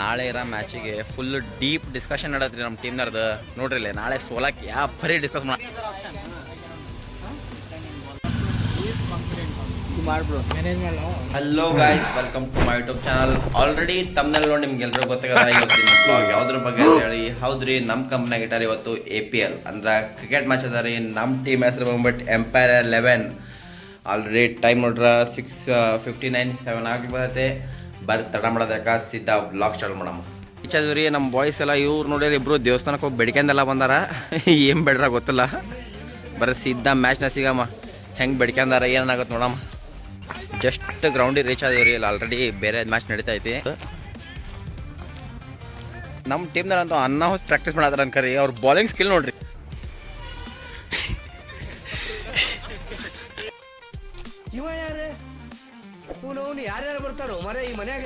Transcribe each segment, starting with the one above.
ನಾಳೆ ಇರೋ ಮ್ಯಾಚಿಗೆ ಫುಲ್ ಡೀಪ್ ಡಿಸ್ಕಷನ್ ನಡೆದ್ರಿ ನಮ್ಮ ಟೀಮ್ನರ್ದು. ನೋಡ್ರಿ ಇಲ್ಲಿ ನಾಳೆ ಸೋಲಕ್ಕೆ ಯಾವ ಬರೀ discuss hello guys, welcome to my YouTube channel. Already ತಮ್ಮನಲ್ಲಿ ನೋಡಿ ನಿಮ್ಗೆ ಎಲ್ಲರೂ ಗೊತ್ತಾಗದ ಇವತ್ತಿನ ಬ್ಲಾಗ್ ಯಾವುದ್ರ ಬಗ್ಗೆ ಅಂತ ಹೇಳಿ. ಹೌದ್ರಿ, ನಮ್ಮ ಕಂಪ್ನಿಯಾಗ ಇಟ್ಟಾರ ಇವತ್ತು APL ಅಂದ್ರೆ ಕ್ರಿಕೆಟ್ ಮ್ಯಾಚ್ ಅದ ರೀ. ನಮ್ಮ ಟೀಮ್ ಹೆಸರು ಬಂದ್ಬಿಟ್ಟು Empire 11. ಆಲ್ರೆಡಿ ಟೈಮ್ ನೋಡ್ರ 6:59 7 ಆಗಿ ಬರುತ್ತೆ. ಬರ್ರಿ ತಡ ಮಾಡೋದಕ್ಕ ಸಿದ್ಧ ಬ್ಲಾಗ್ ಸ್ಟಾರ್ಟ್ ಮಾಡಮ್ಮ. ಈಚದು ರೀ ನಮ್ಮ ಬಾಯ್ಸ್ ಎಲ್ಲ ಇವ್ರು ನೋಡಿ ಇಬ್ಬರು ದೇವಸ್ಥಾನಕ್ಕೆ ಹೋಗಿ ಬೆಡ್ಕೆಂದೆಲ್ಲ ಬಂದಾರ. ಏನು ಬೇಡ್ರ ಗೊತ್ತಿಲ್ಲ. ಬರ್ರಿ ಸಿದ್ಧ ಮ್ಯಾಚ್ನ ಸಿಗಮ್ಮ. ಹೆಂಗೆ ಬೆಡ್ಕೆಂದಾರ ಏನಾಗುತ್ತೆ ನೋಡಮ್ಮ. ಜಸ್ಟ್ ಗ್ರೌಂಡಿಗೆ ರೀಚ್ ಆದೀವಿ ರೀ. ಇಲ್ಲಿ ಆಲ್ರೆಡಿ ಬೇರೆ ಮ್ಯಾಚ್ ನಡೀತಾ ಐತಿ. ನಮ್ಮ ಟೀಮ್ನಲ್ಲಂತೂ ಅನ್ನ ಹೊತ್ತು ಪ್ರಾಕ್ಟೀಸ್ ಮಾಡಾರ ಅನ್ಕರಿ. ಅವ್ರ ಬಾಲಿಂಗ್ ಸ್ಕಿಲ್ ನೋಡ್ರಿ. ಇವ ಯಾರೇ ಅವನು ಯಾರ್ಯಾರು ಬರ್ತಾರೋ ಮರ ಈ ಮನ್ಯಾಗ.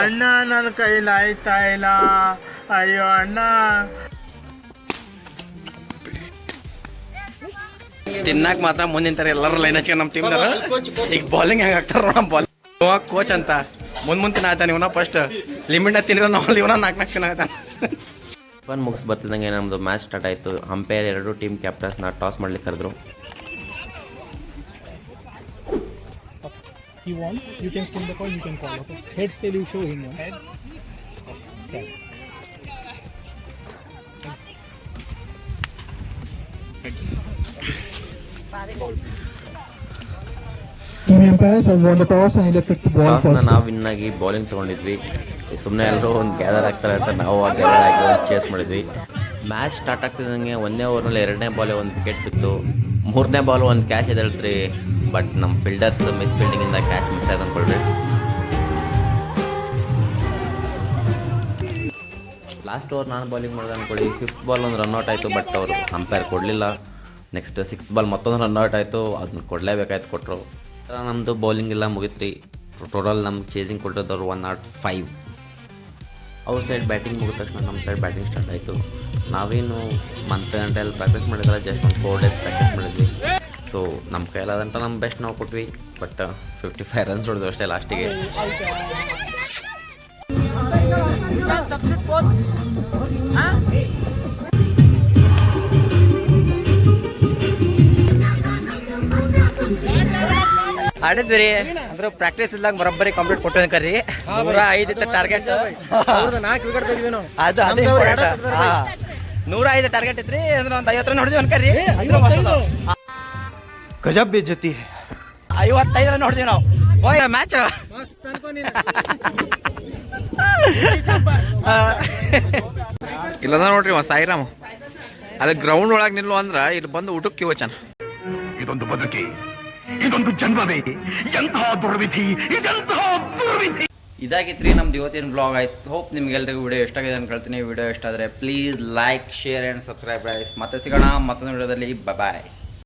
ಅಣ್ಣ ನನ್ನ ಕೈಲಿ ಆಯ್ತಾ ಇಲ್ಲ, ಅಯ್ಯೋ ಅಣ್ಣ. ತಿನ್ನಾಕ ಮಾತ್ರ ಮುಂದಿಂತಾರೆ ಎಲ್ಲರೂ ಲೈನ್ ಹಚ್ಕೊಂಡು ನಮ್ಮ ಟೀಮ್ನಾಗ. ಈಗ ಬಾಲಿಂಗ್ ಹೆಂಗೆ ಆಗ್ತಾರ ನಮ್ಮ ಬಾಲಿಂಗ್ ಕೋಚ್ ಅಂತ ಮುಂದೆ ತಿನ್ನಾಗ್ತಾನೆ. ಇವನ ಫಸ್ಟ್ ಲಿಮಿಟ್ನ ತಿನ್ನಿರೋ ನಾವು ಇವನ 4 ತಿನ್ನಾಗ್ತಾನೆ. ಫನ್ ಮುಗಿಸ್ ಬರ್ತಿದ್ದಂಗೆ ನಮ್ಮದು ಮ್ಯಾಚ್ ಸ್ಟಾರ್ಟ್ ಆಯಿತು. ಅಂಪೈರ್ 2 ಟೀಮ್ ಕ್ಯಾಪ್ಟನ್ಸ್ನ ಟಾಸ್ ಮಾಡ್ಲಿಕ್ಕೆ ಕರೆದ್ರು. He wants, you can spin the coin, you can call. Okay. Heads till you show him. Head. Okay. Heads. Team Empires have won the toss and elected to ball first. ನಾವು win ಆಗಿ bowling ತೊಗೊಂಡಿದ್ವಿ. ಸುಮ್ಮನೆ ಎಲ್ಲರೂ ಒಂದು gather ಆಗ್ತಾರೆ ಅಂತ ನಾವು ಆ gather ಆಗಿ ಒಂದು ಚೇಸ್ ಮಾಡಿದ್ವಿ. ಮ್ಯಾಚ್ ಸ್ಟಾರ್ಟ್ ಆಗ್ತಿದ್ದಂಗೆ 1ನೇ ಓವರ್ನಲ್ಲಿ 2ನೇ ಬಾಲ್ ಒಂದು ವಿಕೆಟ್ ಬಿತ್ತು. 3ನೇ ಬಾಲ್ ಒಂದು ಕ್ಯಾಚ್ ಎದ್ದೇಳ್ತ್ರಿ. ಬಟ್ ನಮ್ಮ ಫೀಲ್ಡರ್ಸ್ ಮಿಸ್ ಫೀಲ್ಡಿಂಗಿಂದ ಕ್ಯಾಚ್ ಮಿಸ್ ಆಯ್ತು ಅಂದ್ಕೊಳ್ರಿ. ಲಾಸ್ಟ್ ಓವರ್ ನಾನು ಬೌಲಿಂಗ್ ಮಾಡಿದೆ ಅಂದ್ಕೊಳ್ಳಿ. 5th ಬಾಲ್ ಒಂದು ರನ್ಔಟ್ ಆಯಿತು. ಬಟ್ ಅವರು ಅಂಪೈರ್ ಕೊಡಲಿಲ್ಲ. ನೆಕ್ಸ್ಟ್ 6th ಬಾಲ್ ಮತ್ತೊಂದು ರನ್ಔಟ್ ಆಯಿತು. ಅದನ್ನ ಕೊಡಲೇಬೇಕಾಯ್ತು, ಕೊಟ್ಟರು. ನಮ್ಮದು ಬೌಲಿಂಗ್ ಎಲ್ಲ ಮುಗಿತ್ರಿ. ಟೋಟಲ್ ನಮ್ಗೆ ಚೇಸಿಂಗ್ ಕೊಟ್ಟಿದ್ದವ್ರು 105. ಅವ್ರ ಸೈಡ್ ಬ್ಯಾಟಿಂಗ್ ಮುಗಿದ ತಕ್ಷಣ ನಮ್ಮ ಸೈಡ್ ಬ್ಯಾಟಿಂಗ್ ಸ್ಟಾರ್ಟ್ ಆಯಿತು. ನಾವೇನು ಮಂತ್ ಗಂಟೆಯಲ್ಲಿ ಪ್ರಾಕ್ಟೀಸ್ ಮಾಡಿದ್ರೆ ಜಸ್ಟ್ ಒಂದು 4 ಡೇಸ್ ಪ್ರಾಕ್ಟೀಸ್ ಮಾಡಿದ್ವಿ. ಸೊ ನಮ್ಮ ಕೈಲಾದಂಥ ನಮ್ಮ ಬೆಸ್ಟ್ ನಾವು ಕೊಟ್ವಿ. ಬಟ್ 55 ರನ್ಸ್ ಹೊಡೆದು ಅಷ್ಟೇ ಲಾಸ್ಟಿಗೆ. ಆಡಿದ್ವಿ ರೀ. ಅಂದ್ರೆ ಪ್ರಾಕ್ಟೀಸ್ ಇಲ್ದಾಗ ಬರೋಬ್ಬರಿ ಕಂಪ್ಲೀಟ್ ಕೊಟ್ಟೇನೆ ಕರ್ರಿ. 105 ಇತ್ತು ಟಾರ್ಗೆಟ್. ಅದು 105 ಟಾರ್ಗೆಟ್ ಇತ್ರಿ. ಅಂದ್ರೆ ಒಂದು 50 ರನ್ ಹೊಡೆದಿವಿ ಅನ್ಕರ್ರಿ. ಗಜಬ್ ಬೇಜತಿ 55 ರನ್ ಹೊಡೆದಿವಿ ನಾವು. ಮ್ಯಾಚ್ ಇಲ್ಲದ ನೋಡ್ರಿ ಸಾಯಿರಾಮ್ ಅಲ್ಲಿ ಗ್ರೌಂಡ್ ಒಳಗೆ ನಿಲ್ಲು ಅಂದ್ರ ಇಲ್ಲಿ ಬಂದು ಊಟಕ್ಕೆ ಯೋಚನ. ಇದೊಂದು ಬದುಕಿ, ಇದೊಂದು ಜನ್ಮವೇ, ಎಂತಹ ದುರ್ವಿಧಿ, ಇದೆಂತಹ ದುರ್ವಿಧಿ. ಇದಾಗಿತ್ರಿ ನಮ್ದು ಇವತ್ತಿನ ಬ್ಲಾಗ್ ಆಯ್ತು. ಹೋಪ್ ನಿಮ್ಗೆಲ್ರಿಗೂ ವಿಡಿಯೋ ಇಷ್ಟ ಆಗಿದೆ ಅಂತ ಹೇಳ್ತೀನಿ. ವಿಡಿಯೋ ಇಷ್ಟ ಆದರೆ please like, share and subscribe guys. ಮತ್ತೆ ಸಿಗೋಣ ಮತ್ತೊಂದು ವಿಡಿಯೋದಲ್ಲಿ. ಬಾಯ್.